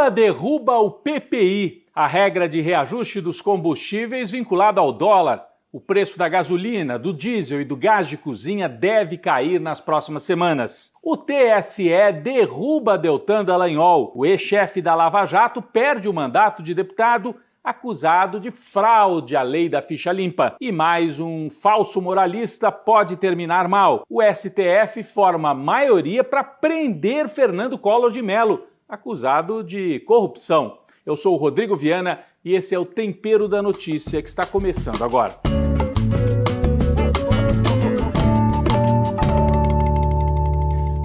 Lula derruba o PPI, a regra de reajuste dos combustíveis vinculada ao dólar. O preço da gasolina, do diesel e do gás de cozinha deve cair nas próximas semanas. O TSE derruba Deltan Dallagnol. O ex-chefe da Lava Jato perde o mandato de deputado acusado de fraude à lei da ficha limpa. E mais um falso moralista pode terminar mal. O STF forma maioria para prender Fernando Collor de Mello, acusado de corrupção. Eu sou o Rodrigo Viana e esse é o Tempero da Notícia que está começando agora.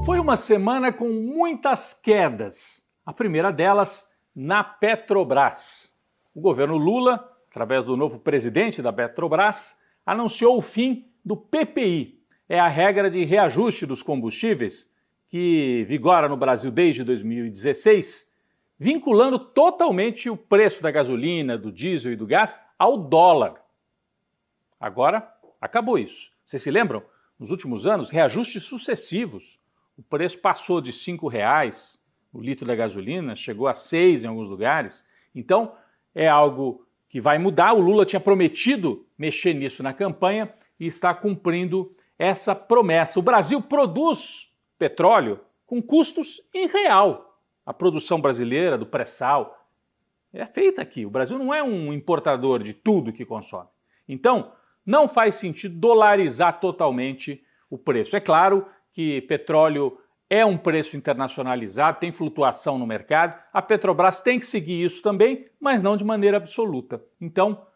Foi uma semana com muitas quedas. A primeira delas na Petrobras. O governo Lula, através do novo presidente da Petrobras, anunciou o fim do PPI. É a regra de reajuste dos combustíveis que vigora no Brasil desde 2016, vinculando totalmente o preço da gasolina, do diesel e do gás ao dólar. Agora, acabou isso. Vocês se lembram? Nos últimos anos, reajustes sucessivos. O preço passou de R$ 5,00 o litro da gasolina, chegou a R$ 6,00 em alguns lugares. Então, é algo que vai mudar. O Lula tinha prometido mexer nisso na campanha e está cumprindo essa promessa. O Brasil produz petróleo com custos em real. A produção brasileira do pré-sal é feita aqui. O Brasil não é um importador de tudo que consome. Então, não faz sentido dolarizar totalmente o preço. É claro que petróleo é um preço internacionalizado, tem flutuação no mercado. A Petrobras tem que seguir isso também, mas não de maneira absoluta. Então,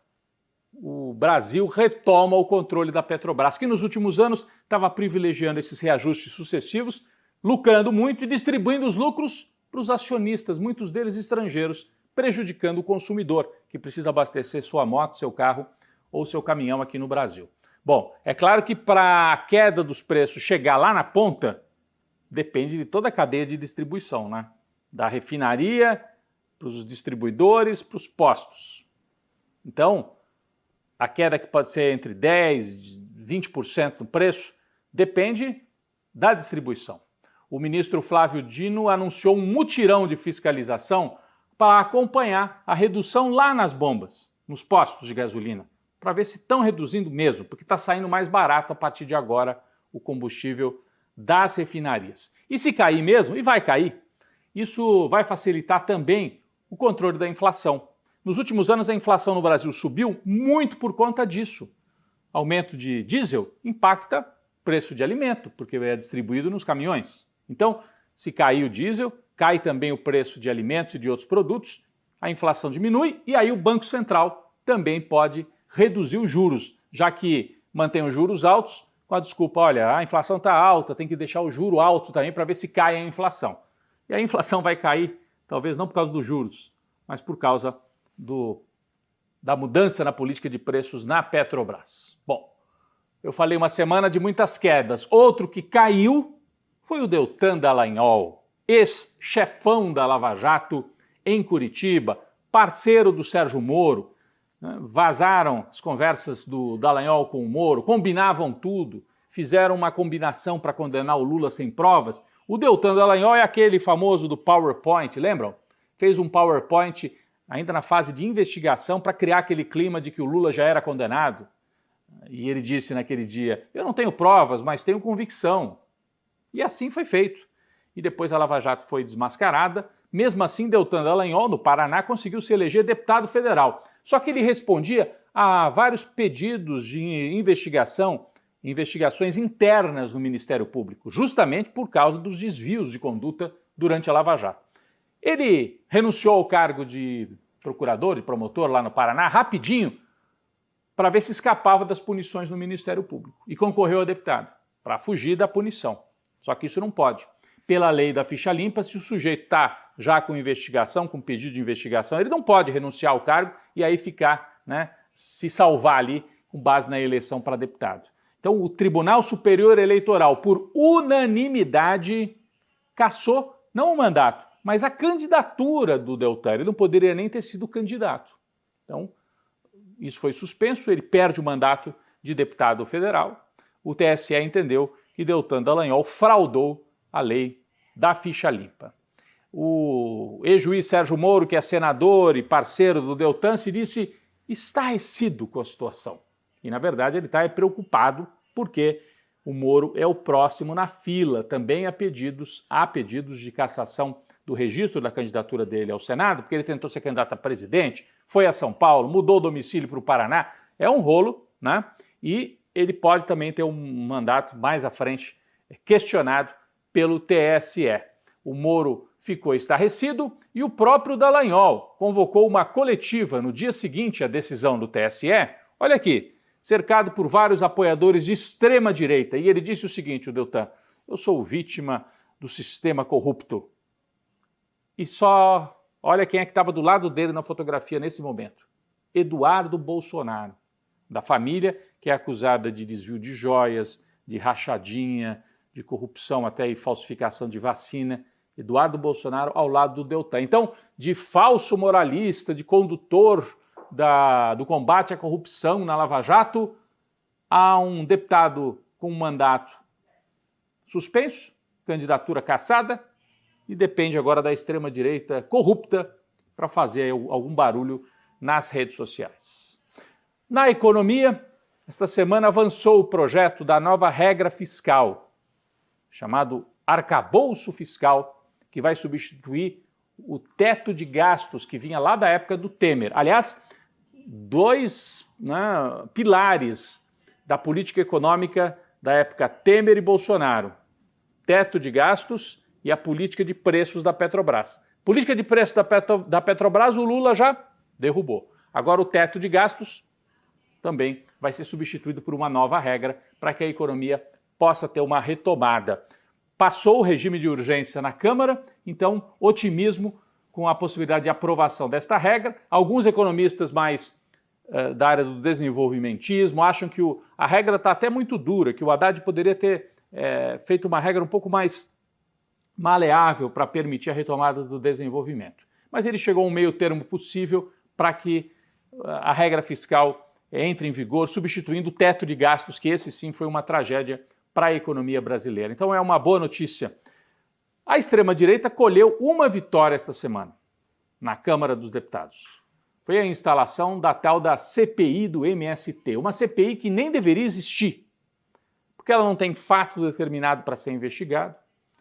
o Brasil retoma o controle da Petrobras, que nos últimos anos estava privilegiando esses reajustes sucessivos, lucrando muito e distribuindo os lucros para os acionistas, muitos deles estrangeiros, prejudicando o consumidor, que precisa abastecer sua moto, seu carro ou seu caminhão aqui no Brasil. Bom, é claro que para a queda dos preços chegar lá na ponta, depende de toda a cadeia de distribuição, né? Da refinaria, para os distribuidores, para os postos. Então, a queda que pode ser entre 10% e 20% no preço depende da distribuição. O ministro Flávio Dino anunciou um mutirão de fiscalização para acompanhar a redução lá nas bombas, nos postos de gasolina, para ver se estão reduzindo mesmo, porque está saindo mais barato a partir de agora o combustível das refinarias. E se cair mesmo, e vai cair, isso vai facilitar também o controle da inflação. Nos últimos anos a inflação no Brasil subiu muito por conta disso. Aumento de diesel impacta o preço de alimento, porque é distribuído nos caminhões. Então, se cair o diesel, cai também o preço de alimentos e de outros produtos, a inflação diminui e aí o Banco Central também pode reduzir os juros, já que mantém os juros altos, com a desculpa, olha, a inflação está alta, tem que deixar o juro alto também para ver se cai a inflação. E a inflação vai cair, talvez não por causa dos juros, mas por causa da mudança na política de preços na Petrobras. Bom, eu falei uma semana de muitas quedas. Outro que caiu foi o Deltan Dallagnol, ex-chefão da Lava Jato em Curitiba, parceiro do Sérgio Moro. Vazaram as conversas do Dallagnol com o Moro, combinavam tudo, fizeram uma combinação para condenar o Lula sem provas. O Deltan Dallagnol é aquele famoso do PowerPoint, lembram? Fez um PowerPoint ainda na fase de investigação para criar aquele clima de que o Lula já era condenado. E ele disse naquele dia, eu não tenho provas, mas tenho convicção. E assim foi feito. E depois a Lava Jato foi desmascarada. Mesmo assim, Deltan Dallagnol, no Paraná, conseguiu se eleger deputado federal. Só que ele respondia a vários pedidos de investigações internas no Ministério Público, justamente por causa dos desvios de conduta durante a Lava Jato. Ele renunciou ao cargo de procurador e promotor lá no Paraná rapidinho para ver se escapava das punições no Ministério Público e concorreu a deputado para fugir da punição. Só que isso não pode. Pela lei da ficha limpa, se o sujeito está já com investigação, com pedido de investigação, ele não pode renunciar ao cargo e aí ficar, se salvar ali com base na eleição para deputado. Então, o Tribunal Superior Eleitoral, por unanimidade, cassou não o mandato, mas a candidatura do Deltan. Ele não poderia nem ter sido candidato. Então, isso foi suspenso, ele perde o mandato de deputado federal. O TSE entendeu que Deltan Dallagnol fraudou a lei da ficha limpa. o ex-juiz Sérgio Moro, que é senador e parceiro do Deltan, se disse estarrecido com a situação. E, na verdade, ele está preocupado porque o Moro é o próximo na fila, também há pedidos de cassação do registro da candidatura dele ao Senado, porque ele tentou ser candidato a presidente, foi a São Paulo, mudou o domicílio para o Paraná. É um rolo, né? E ele pode também ter um mandato mais à frente questionado pelo TSE. O Moro ficou estarrecido e o próprio Dallagnol convocou uma coletiva no dia seguinte à decisão do TSE. Olha aqui, cercado por vários apoiadores de extrema-direita. E ele disse o seguinte, o Deltan: eu sou vítima do sistema corrupto. E só olha quem é que estava do lado dele na fotografia nesse momento. Eduardo Bolsonaro, da família que é acusada de desvio de joias, de rachadinha, de corrupção até e falsificação de vacina. Eduardo Bolsonaro ao lado do Deltan. Então, de falso moralista, de condutor do combate à corrupção na Lava Jato, há um deputado com um mandato suspenso, candidatura cassada, e depende agora da extrema-direita corrupta para fazer algum barulho nas redes sociais. Na economia, esta semana avançou o projeto da nova regra fiscal, chamado arcabouço fiscal, que vai substituir o teto de gastos que vinha lá da época do Temer. Aliás, dois pilares da política econômica da época Temer e Bolsonaro: teto de gastos e a política de preços da Petrobras. Política de preços da Petrobras o Lula já derrubou. Agora o teto de gastos também vai ser substituído por uma nova regra para que a economia possa ter uma retomada. Passou o regime de urgência na Câmara, então otimismo com a possibilidade de aprovação desta regra. Alguns economistas mais da área do desenvolvimentismo acham que a regra está até muito dura, que o Haddad poderia ter feito uma regra um pouco mais maleável para permitir a retomada do desenvolvimento. Mas ele chegou a um meio termo possível para que a regra fiscal entre em vigor, substituindo o teto de gastos, que esse sim foi uma tragédia para a economia brasileira. Então é uma boa notícia. A extrema-direita colheu uma vitória esta semana na Câmara dos Deputados. Foi a instalação da tal da CPI do MST, uma CPI que nem deveria existir, porque ela não tem fato determinado para ser investigado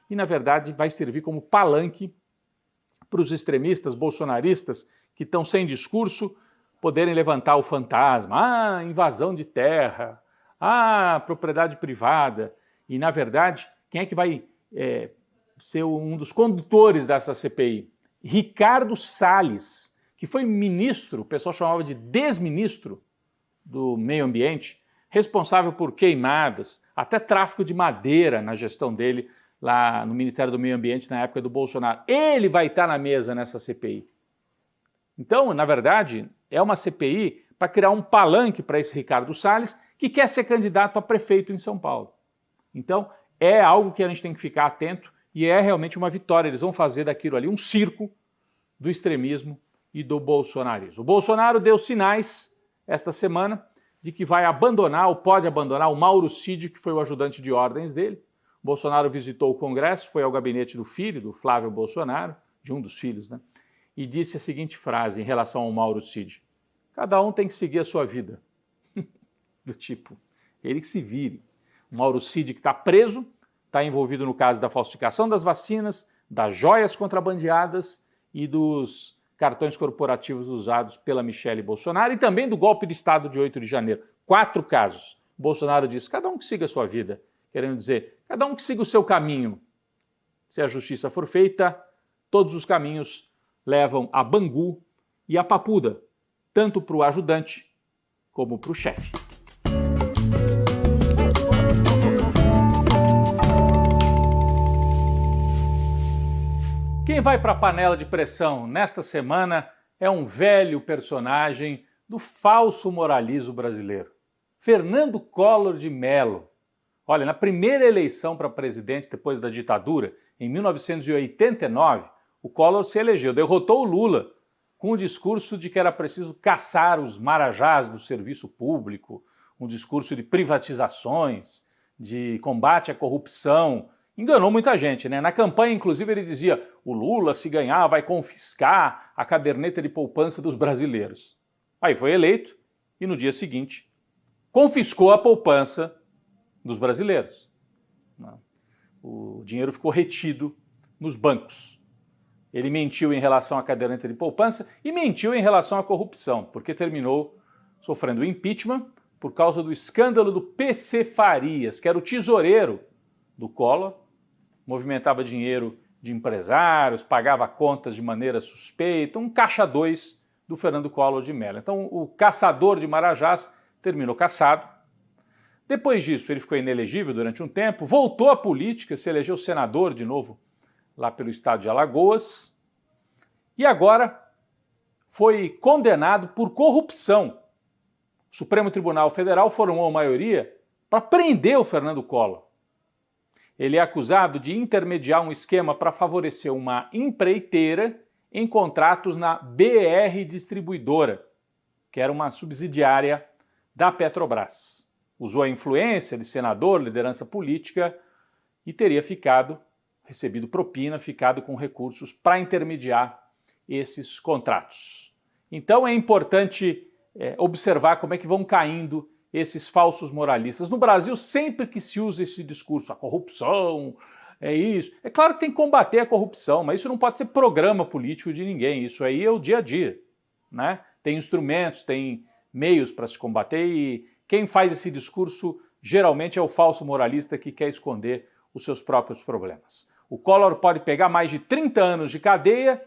e, na verdade, vai servir como palanque para os extremistas bolsonaristas que estão sem discurso poderem levantar o fantasma, invasão de terra, propriedade privada. E, na verdade, quem é que vai ser um dos condutores dessa CPI? Ricardo Salles, que foi ministro, o pessoal chamava de desministro do meio ambiente, responsável por queimadas, até tráfico de madeira na gestão dele lá no Ministério do Meio Ambiente na época do Bolsonaro. Ele vai estar na mesa nessa CPI. Então, na verdade, é uma CPI para criar um palanque para esse Ricardo Salles, que quer ser candidato a prefeito em São Paulo. Então, é algo que a gente tem que ficar atento e é realmente uma vitória. Eles vão fazer daquilo ali um circo do extremismo e do bolsonarismo. O Bolsonaro deu sinais esta semana de que vai abandonar ou pode abandonar o Mauro Cid, que foi o ajudante de ordens dele. O Bolsonaro visitou o Congresso, foi ao gabinete do filho, do Flávio Bolsonaro, de um dos filhos, né? E disse a seguinte frase em relação ao Mauro Cid: cada um tem que seguir a sua vida. Do tipo, ele que se vire. O Mauro Cid, que está preso, está envolvido no caso da falsificação das vacinas, das joias contrabandeadas e dos cartões corporativos usados pela Michele Bolsonaro e também do golpe de Estado de 8 de janeiro. 4 casos. Bolsonaro disse, cada um que siga a sua vida. Querendo dizer, cada um que siga o seu caminho. Se a justiça for feita, todos os caminhos levam a Bangu e a Papuda, tanto para o ajudante como para o chefe. Quem vai para a panela de pressão nesta semana é um velho personagem do falso moralismo brasileiro, Fernando Collor de Mello. Olha, na primeira eleição para presidente depois da ditadura, em 1989, o Collor se elegeu, derrotou o Lula com o discurso de que era preciso caçar os marajás do serviço público, um discurso de privatizações, de combate à corrupção, enganou muita gente, né? Na campanha, inclusive, ele dizia: o Lula, se ganhar, vai confiscar a caderneta de poupança dos brasileiros. Aí foi eleito e no dia seguinte confiscou a poupança dos brasileiros. O dinheiro ficou retido nos bancos. Ele mentiu em relação à caderneta de poupança e mentiu em relação à corrupção, porque terminou sofrendo impeachment por causa do escândalo do PC Farias, que era o tesoureiro do Collor, movimentava dinheiro de empresários, pagava contas de maneira suspeita, um caixa 2 do Fernando Collor de Mello. Então o caçador de Marajás terminou caçado. Depois disso ele ficou inelegível durante um tempo, voltou à política, se elegeu senador de novo lá pelo estado de Alagoas e agora foi condenado por corrupção. O Supremo Tribunal Federal formou a maioria para prender o Fernando Collor. Ele é acusado de intermediar um esquema para favorecer uma empreiteira em contratos na BR Distribuidora, que era uma subsidiária da Petrobras. Usou a influência de senador, liderança política e teria recebido propina, ficado com recursos para intermediar esses contratos. Então é importante observar como é que vão caindo esses falsos moralistas. No Brasil, sempre que se usa esse discurso, a corrupção, é isso. É claro que tem que combater a corrupção, mas isso não pode ser programa político de ninguém. Isso aí é o dia a dia, né? Tem instrumentos, tem meios para se combater e quem faz esse discurso geralmente é o falso moralista que quer esconder os seus próprios problemas. O Collor pode pegar mais de 30 anos de cadeia,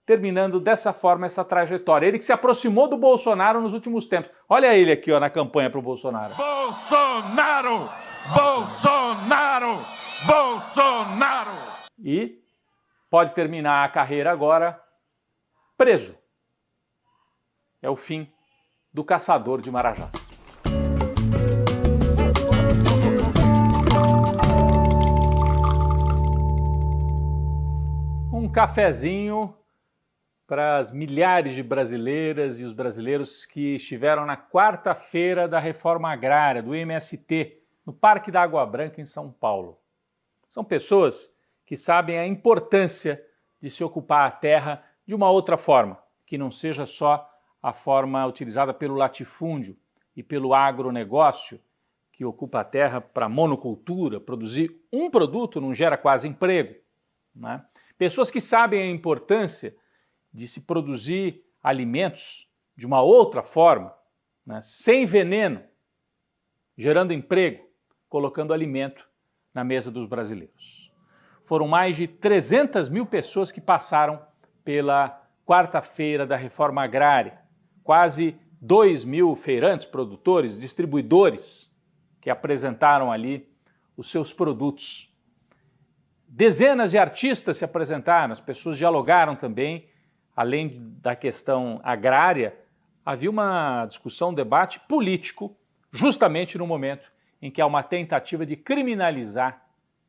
terminando dessa forma essa trajetória. Ele que se aproximou do Bolsonaro nos últimos tempos. Olha ele aqui, ó, na campanha para o Bolsonaro. Bolsonaro! Bolsonaro! Bolsonaro! E pode terminar a carreira agora preso. É o fim do caçador de Marajás. Um cafezinho para as milhares de brasileiras e os brasileiros que estiveram na quarta-feira da reforma agrária, do MST, no Parque da Água Branca, em São Paulo. São pessoas que sabem a importância de se ocupar a terra de uma outra forma, que não seja só a forma utilizada pelo latifúndio e pelo agronegócio, que ocupa a terra para monocultura, produzir um produto não gera quase emprego, né? Pessoas que sabem a importância de se produzir alimentos de uma outra forma, né, sem veneno, gerando emprego, colocando alimento na mesa dos brasileiros. Foram mais de 300 mil pessoas que passaram pela quarta-feira da reforma agrária, quase 2 mil feirantes, produtores, distribuidores que apresentaram ali os seus produtos. Dezenas de artistas se apresentaram, as pessoas dialogaram também. Além da questão agrária, havia uma discussão, um debate político, justamente no momento em que há uma tentativa de criminalizar,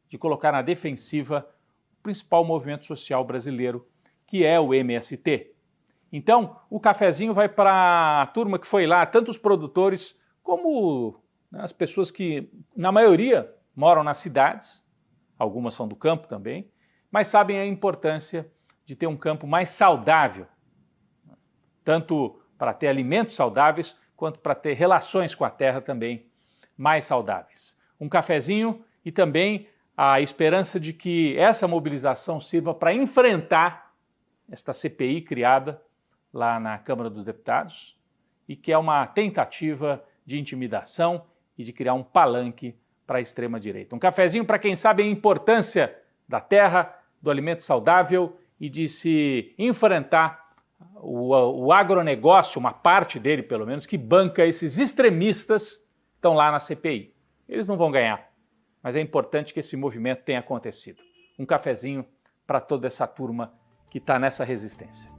de colocar na defensiva o principal movimento social brasileiro, que é o MST. Então, o cafezinho vai para a turma que foi lá, tanto os produtores como as pessoas que, na maioria, moram nas cidades, algumas são do campo também, mas sabem a importância de ter um campo mais saudável, tanto para ter alimentos saudáveis, quanto para ter relações com a terra também mais saudáveis. Um cafezinho e também a esperança de que essa mobilização sirva para enfrentar esta CPI criada lá na Câmara dos Deputados e que é uma tentativa de intimidação e de criar um palanque para a extrema-direita. Um cafezinho para quem sabe a importância da terra, do alimento saudável e de se enfrentar o agronegócio, uma parte dele pelo menos, que banca esses extremistas que estão lá na CPI. Eles não vão ganhar, mas é importante que esse movimento tenha acontecido. Um cafezinho para toda essa turma que está nessa resistência.